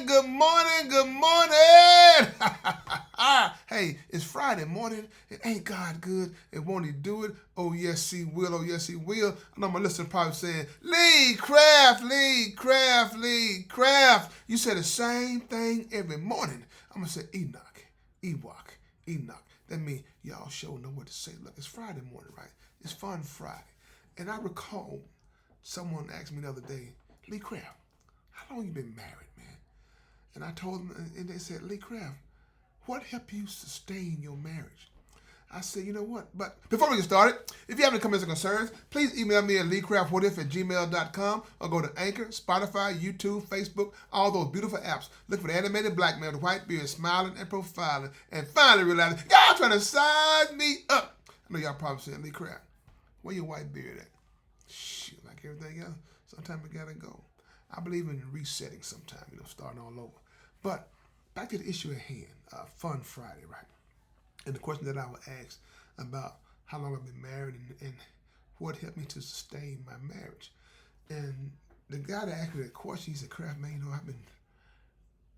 good morning, good morning. Hey, it's Friday morning. It ain't God good? And won't he do it? Oh, yes, he will. Oh, yes, he will. I know my listener probably saying, Lee Craft, Lee Craft, Lee Craft. You say the same thing every morning. I'm going to say Enoch, Ewok, Enoch. That means y'all sure know what to say. Look, it's Friday morning, right? It's Fun Friday. And I recall someone asked me the other day, Lee Craft, how long you been married, man? And I told them, and they said, Lee Craft, what helped you sustain your marriage? I said, you know what? But before we get started, if you have any comments or concerns, please email me at leecraftwhatif@gmail.com or go to Anchor, Spotify, YouTube, Facebook, all those beautiful apps. Look for the animated black man with white beard smiling and profiling and finally realizing, y'all trying to size me up. I know y'all probably saying, Lee Craft, where your white beard at? Shit, like everything else, sometimes we gotta go. I believe in resetting sometime, starting all over. But back to the issue at hand, Fun Friday, right? And the question that I was asked about how long I've been married and what helped me to sustain my marriage. And the guy that asked me that question, he said, Craft, man,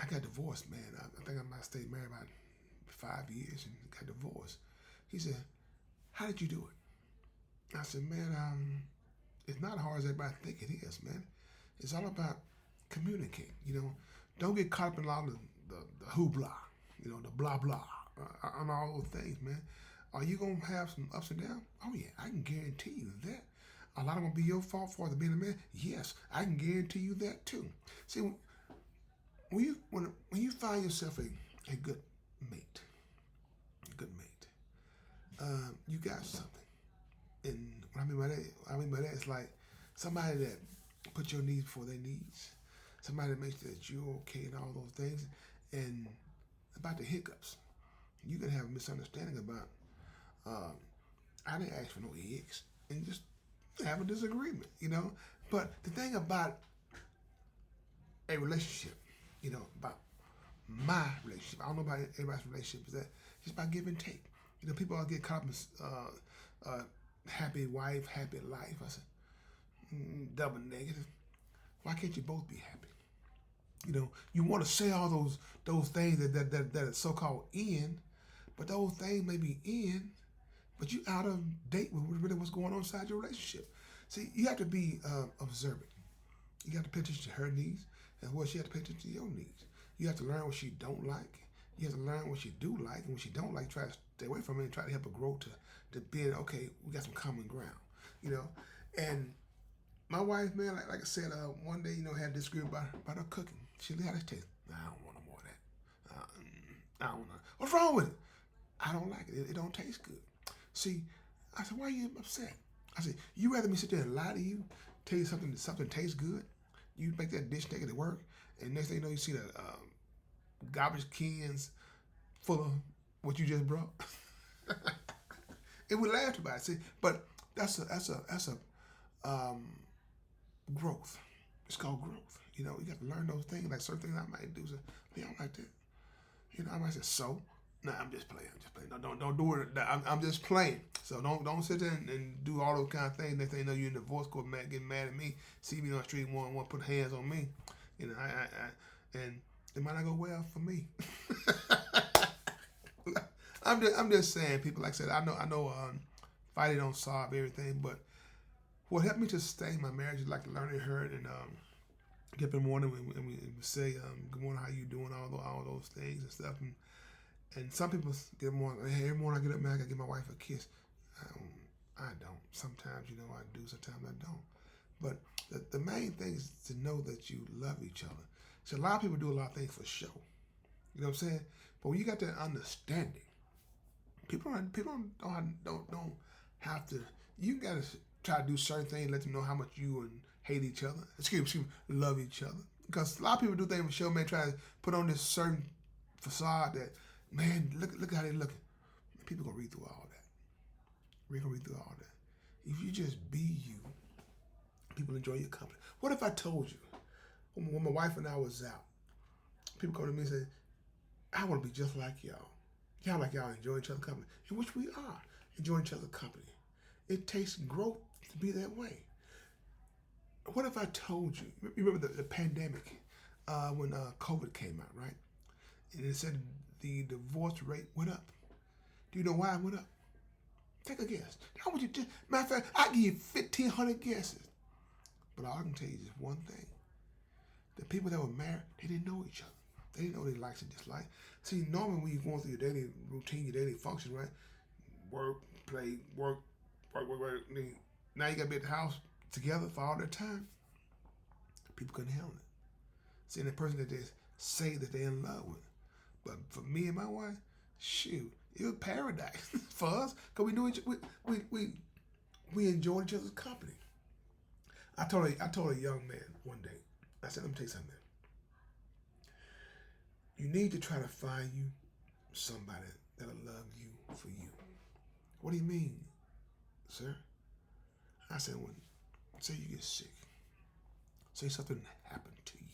I got divorced, man. I think I might have stayed married about 5 years and got divorced. He said, how did you do it? I said, man, it's not as hard as everybody think it is, man. It's all about communicating, Don't get caught up in a lot of the hoopla, the blah blah, on all those things, man. Are you going to have some ups and downs? Oh, yeah, I can guarantee you that. A lot of them going to be your fault for being a man? Yes, I can guarantee you that, too. See, when you find yourself a good mate, you got something. And what I mean by that is like somebody that puts your needs before their needs, somebody that makes sure that you're okay and all those things. And about the hiccups, you can have a misunderstanding about, I didn't ask for no eggs, and just have a disagreement, But the thing about a relationship, about my relationship, I don't know about everybody's relationship, is that it's about give and take. People all get caught up in happy wife, happy life. I said, double negative. Why can't you both be happy? You want to say all those things that are so-called in, but those things may be in, but you out of date with really what's going on inside your relationship. See, you have to be observant. You have to pay attention to her needs, and what she has to pay attention to your needs. You have to learn what she don't like. You have to learn what she do like, and what she don't like, try to stay away from it and try to help her grow to be, okay, we got some common ground, And my wife, man, like I said, one day, had a disagreement about her cooking. She said, how does it taste? I don't want no more of that. I don't know. What's wrong with it? I don't like it. It don't taste good. See, I said, why are you upset? I said, you rather me sit there and lie to you, tell you something tastes good? You make that dish, take it to work, and next thing you know, you see the garbage cans full of what you just brought. And we laughed about it. See, but that's a growth. It's called growth. You got to learn those things. Like certain things I might do. So, I don't like that. I might say, so? Nah, I'm just playing. No, don't do it. I'm just playing. So don't sit there and do all those kind of things. Next thing you know, you're in the divorce court, getting mad at me, see me on the street, want to put hands on me. And it might not go well for me. I'm just saying, people. Like I said, I know. Fighting don't solve everything, but what helped me to sustain my marriage is like learning her and get up in the morning and we say good morning, how you doing, all those things and stuff. And some people get more. Hey, every morning I get up, man, I gotta give my wife a kiss. I don't. Sometimes, I do. Sometimes I don't. But the main thing is to know that you love each other. So a lot of people do a lot of things for show. You know what I'm saying? But when you got that understanding, people don't have to. You gotta try to do certain things, let them know how much you hate each other. Excuse me, love each other. Because a lot of people do things for show, man. Try to put on this certain facade that, man, look how they looking. People gonna read through all that. We're gonna read through all that. If you just be you, people enjoy your company. What if I told you, when my wife and I was out, people come to me and say, I want to be just like y'all. Y'all like y'all enjoy each other's company, in which we are enjoying each other's company. It takes growth to be that way. What if I told you, remember the pandemic, when COVID came out, right? And it said the divorce rate went up. Do you know why it went up? Take a guess. How would you just, matter of fact, I give you 1,500 guesses. But all I can tell you is one thing. The people that were married, they didn't know each other. They didn't know their likes and dislikes. See, normally when you're going through your daily routine, your daily function, right? Work, play, work. Now you got to be at the house together for all that time. People couldn't handle it. Seeing the person that they say that they're in love with. But for me and my wife, shoot, it was paradise for us because we knew we enjoyed each other's company. I told a young man one day, I said, let me tell you something. You need to try to find you somebody that'll love you for you. What do you mean, sir? I said, when say you get sick, say something happened to you,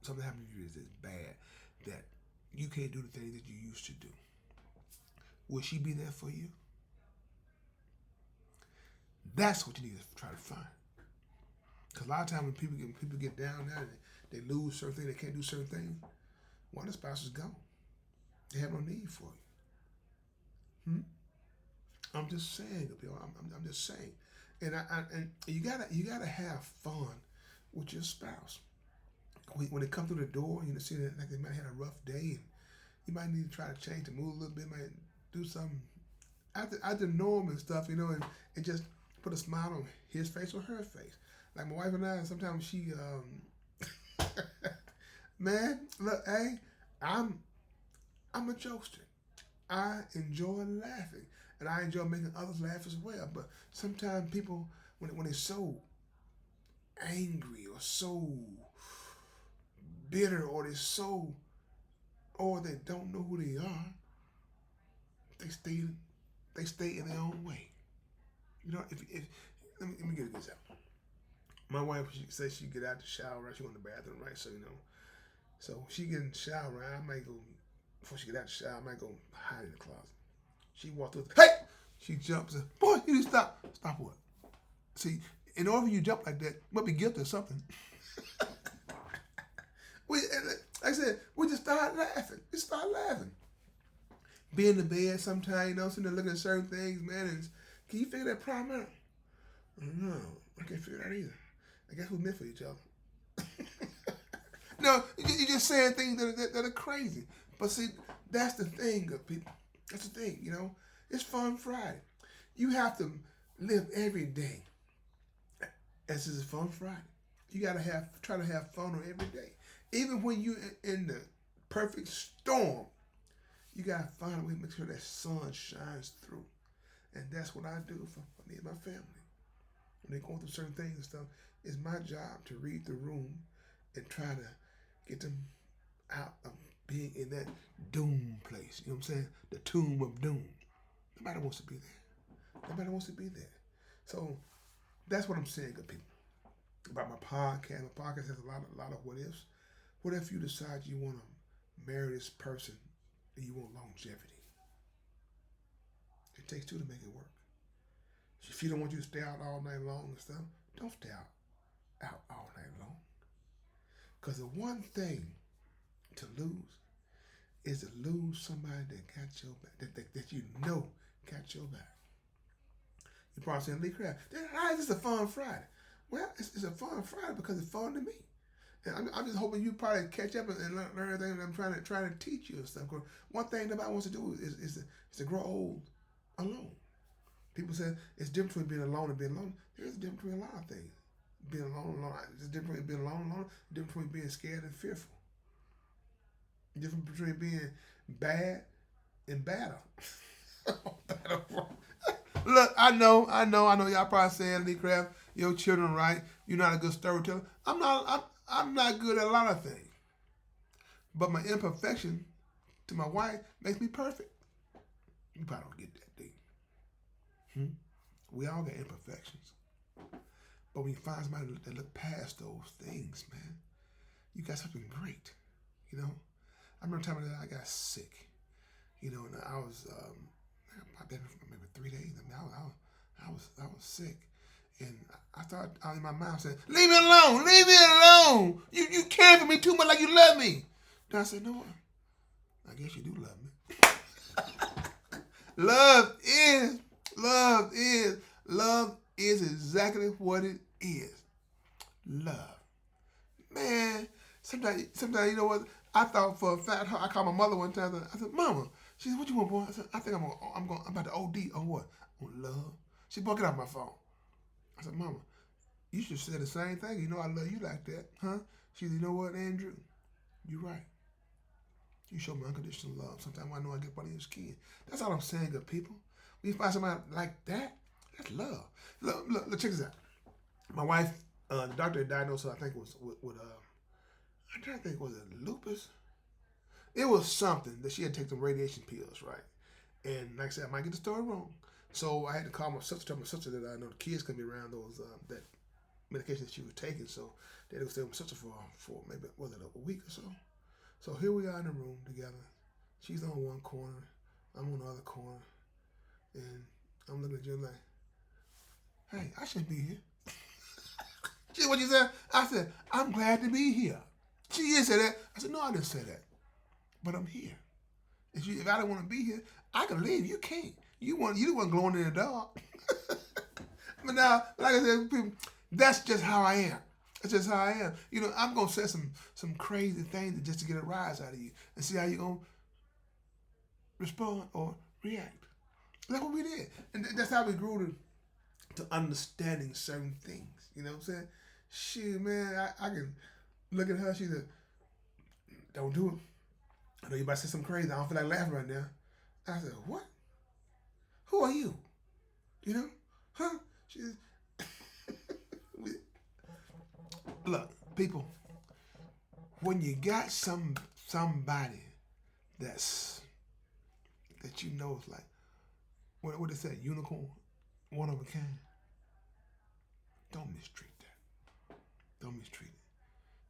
something happened to you that's bad that you can't do the things that you used to do. Will she be there for you? That's what you need to try to find. Because a lot of times when people get down there, they lose certain things, they can't do certain things. One of the spouses is gone. They have no need for you. I'm just saying, I'm just saying, and and you gotta have fun with your spouse. When they come through the door, you know, see that like they might have had a rough day, and you might need to try to change the mood a little bit, might do something after norm and stuff, you know, and just put a smile on his face or her face. Like my wife and I, sometimes she, man, look, hey, I'm a jokester. I enjoy laughing, and I enjoy making others laugh as well. But sometimes people, when they're so angry or so bitter, or they don't know who they are, they stay in their own way. You know, if let me get this out. My wife, she says she get out the shower, right? She go in the bathroom, right? So, you know, so she get in the shower, right? I might go, before she get out the shower, I might go hide in the closet. She walks through, hey! She jumps and, boy, you need to stop. Stop what? See, in order for you to jump like that, you must be guilty of something. Like I said, we just start laughing. Be in the bed sometime, you know, sitting there looking at certain things, man, and can you figure that problem out? No, I can't figure it out either. I guess we're meant for each other. No, you're just saying things that are crazy. But see, that's the thing, good people. That's the thing, you know. It's Fun Friday. You have to live every day as it's a Fun Friday. You gotta try to have fun on every day. Even when you're in the perfect storm, you gotta find a way to make sure that sun shines through. And that's what I do for me and my family. When they're going through certain things and stuff, it's my job to read the room and try to get them out of being in that doom place. You know what I'm saying? The tomb of doom. Nobody wants to be there. So that's what I'm saying, good people. About my podcast. My podcast has a lot of what ifs. What if you decide you want to marry this person and you want longevity? It takes two to make it work. If she don't want you to stay out all night long and stuff, don't stay out all night long. Because the one thing to lose is to lose somebody that got your back, that you know got your back. You're probably saying, Lee Craft, how is this a Fun Friday? Well, it's a Fun Friday because it's fun to me. And I'm just hoping you probably catch up and learn everything that I'm trying to teach you and stuff. Because one thing nobody wants to do is to grow old alone. People say it's different between being alone and being alone. There's a difference between a lot of things. Being alone. There's a difference between being alone. Different between being scared and fearful. Different between being bad and badder. Look, I know. Y'all probably saying, Lee Craft, your children, right? You're not a good storyteller. I'm not good at a lot of things. But my imperfection to my wife makes me perfect. You probably don't get that thing. We all got imperfections. But when you find somebody that look past those things, man, you got something great. You know? I remember the time that I got sick. You know, and I was, I've been for maybe 3 days. I mean, I was sick. And I started out in my mouth saying, leave me alone, leave me alone. You care for me too much like you love me. Then I said, no, I guess you do love me. Love is exactly what it is. Love. Man, sometimes you know what? I thought for a fact, I called my mother one time. I said, Mama. She said, what you want, boy? I said, I think I'm about to OD on what? On love. She broke it off my phone. I said, Mama, you should say the same thing. You know I love you like that, huh? She said, you know what, Andrew? You're right. You show me unconditional love. Sometimes I know I get under your skin. That's all I'm saying, good people. When you find somebody like that, that's love. Look, check this out. My wife, the doctor had diagnosed her, I think it was with I'm trying to think, was it lupus? It was something that she had to take some radiation pills, right? And like I said, I might get the story wrong. So I had to call my sister, tell my sister that I know the kids couldn't be around those that medication that she was taking. So they had to stay with my sister for maybe, was it a week or so? So here we are in the room together. She's on one corner, I'm on the other corner, and I'm looking at you like, hey, I shouldn't be here. She, what you said? I said, I'm glad to be here. She didn't say that. I said, no, I didn't say that. But I'm here. If I don't want to be here, I can leave. You can't. You the one glowing in the dark. But now, like I said, people, that's just how I am. That's just how I am. You know, I'm gonna say some crazy things just to get a rise out of you and see how you're gonna respond or react. That's what we did, and that's how we grew to understanding certain things. You know what I'm saying? Shit, man, I can look at her. She said, "Don't do it. I know you about to say something crazy. I don't feel like laughing right now." I said, "What? Who are you? You know? Huh?" She said, look, people, when you got somebody that you know is like what they say, unicorn, one of a kind, don't mistreat that. Don't mistreat it.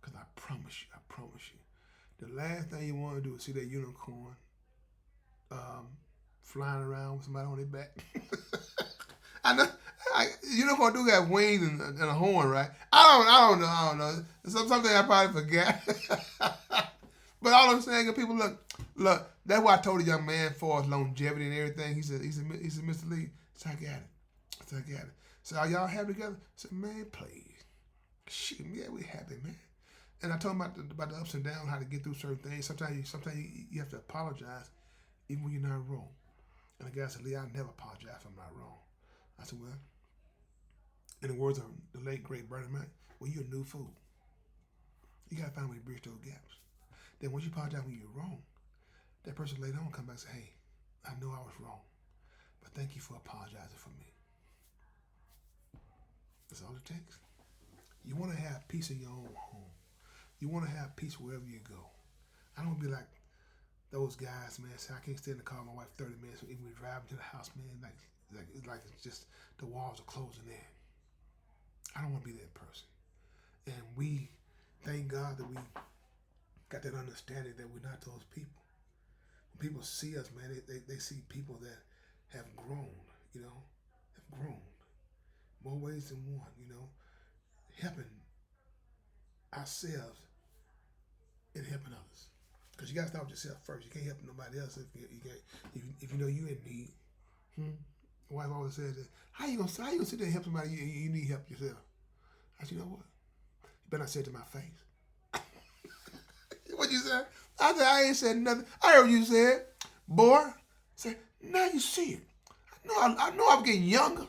Because I promise you, the last thing you want to do is see that unicorn flying around with somebody on their back. I know. Unicorn do got wings and a horn, right? I don't know. Something I probably forgot. But all I'm saying is, people, look. That's why I told the young man for his longevity and everything. He said, Mr. Lee, so I got it. So are y'all happy together? I said, man, please. Shit, yeah, we happy, man. And I told him about the ups and downs, how to get through certain things. Sometimes you have to apologize, even when you're not wrong. And the guy said, Lee, I never apologize if I'm not wrong. I said, well, in the words of the late, great Bernie Mac, well, you're a new fool. You got to find a way to bridge those gaps. Then once you apologize when you're wrong, that person later on come back and say, hey, I know I was wrong, but thank you for apologizing for me. That's all it takes. You want to have peace in your own home. You want to have peace wherever you go. I don't be like those guys, man, say, I can't stay in the car with my wife 30 minutes, even we driving to the house, man, it's just the walls are closing in. I don't want to be that person. And we thank God that we got that understanding that we're not those people. When people see us, man, they see people that have grown, have grown more ways than one, helping ourselves and helping others. Because you got to start with yourself first. You can't help nobody else if you know you're in need. My wife always says that, how you gonna sit there and help somebody you need help yourself? I said, you know what? You better not say it to my face. What you said? I said, I ain't said nothing. I heard what you said. Boy, I said, now you see it. I know I'm getting younger.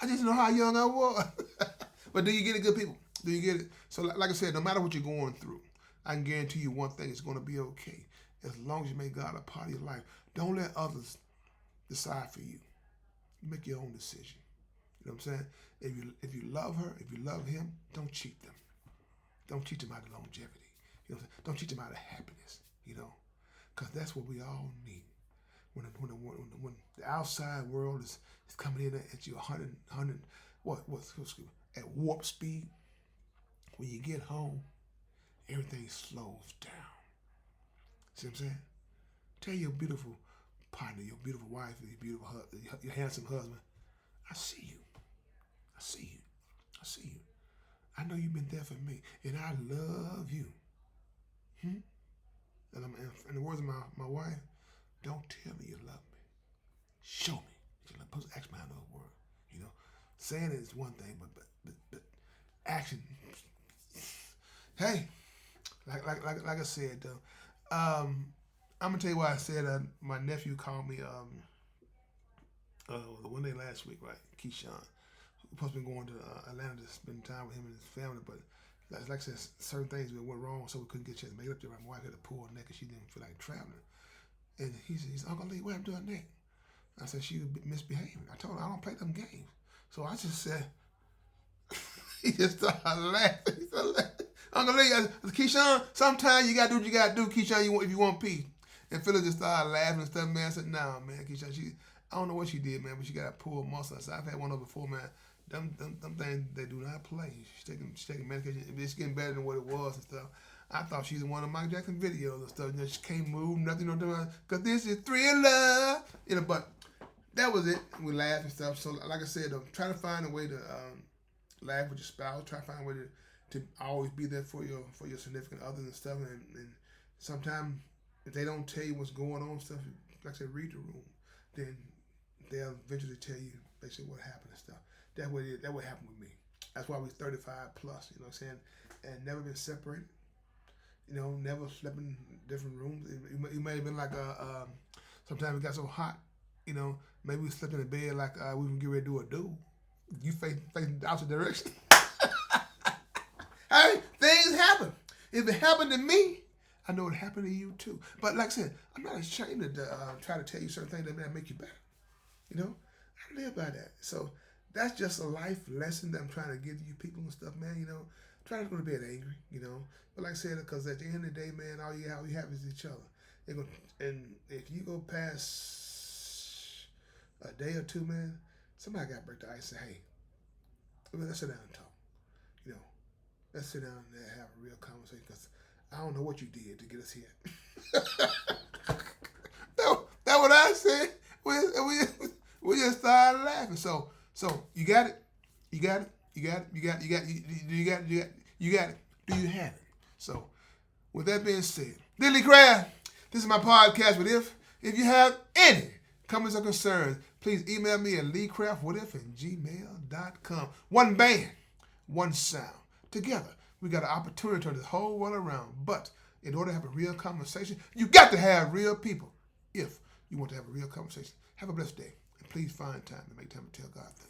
I just know how young I was. But do you get it, good people? Do you get it? So like I said, no matter what you're going through, I can guarantee you one thing, it's going to be okay. As long as you make God a part of your life. Don't let others decide for you. You make your own decision. You know what I'm saying? If you love her, if you love him, don't cheat them. Don't cheat them out of longevity. You know what I'm saying? Don't cheat them out of happiness. Because that's what we all need. When the outside world is coming in at you 100 at warp speed, when you get home, everything slows down. See what I'm saying? Tell your beautiful partner, your beautiful wife, your beautiful your handsome husband, I see you. I see you. I see you. I know you've been there for me, and I love you. Hmm? And in the words of my wife, don't tell me you love me. Show me. You're supposed to act behind those words. You know, saying it is one thing, but action. Hey, like I said though, I'm gonna tell you why I said my nephew called me the one day last week, right? Keyshawn, we supposed to be going to Atlanta to spend time with him and his family, but like I said, certain things went wrong, so we couldn't get a chance to make it up there. My wife had a poor neck and she didn't feel like traveling. And he's Uncle Lee, what happened to her neck? I said, she was misbehaving. I told her, I don't play them games. So I just said, he just started laughing. He started laughing. Uncle Lee, I said, Keyshawn, sometimes you got to do what you got to do, Keyshawn, if you want peace. And Phyllis just started laughing and stuff, man. I said, nah, man, Keyshawn, I don't know what she did, man, but she got a pulled muscle. I said, I've had one of before, man. Them things, they do not play. She's taking medication. It's getting better than what it was and stuff. I thought she was in one of Mike Jackson videos and stuff. You know, she can't move, nothing, because this is Thriller. You know, but that was it. We laughed and stuff. So, like I said, try to find a way to laugh with your spouse. Try to find a way to always be there for your significant other and stuff. And sometimes if they don't tell you what's going on and stuff, like I said, read the room. Then they'll eventually tell you basically what happened and stuff. That would happen with me. That's why we're 35 plus, you know what I'm saying? And never been separated. You know, never slept in different rooms. It may have been like sometimes it got so hot, you know, maybe we slept in a bed like we were getting ready to do. You facing the opposite direction. Hey, things happen. If it happened to me, I know it happened to you too. But like I said, I'm not ashamed to try to tell you certain things that may make you better. You know, I live by that. So that's just a life lesson that I'm trying to give you people and stuff, man. You know, try not to be angry, you know. But like I said, because at the end of the day, man, all you have is each other. And if you go past a day or two, man, somebody got to break the ice and say, hey, let's sit down and talk. You know, let's sit down and have a real conversation because I don't know what you did to get us here. That's what I said. We just started laughing. So you got it. You got it. You got it. Do you have it? So with that being said, Lily Craft, this is my podcast. But if you have any comments or concerns, please email me at leecraftwhatif@gmail.com. One band, one sound. Together, we got an opportunity to turn this whole world around. But in order to have a real conversation, you got to have real people. If you want to have a real conversation, have a blessed day. And please find time to make time to tell God thanks.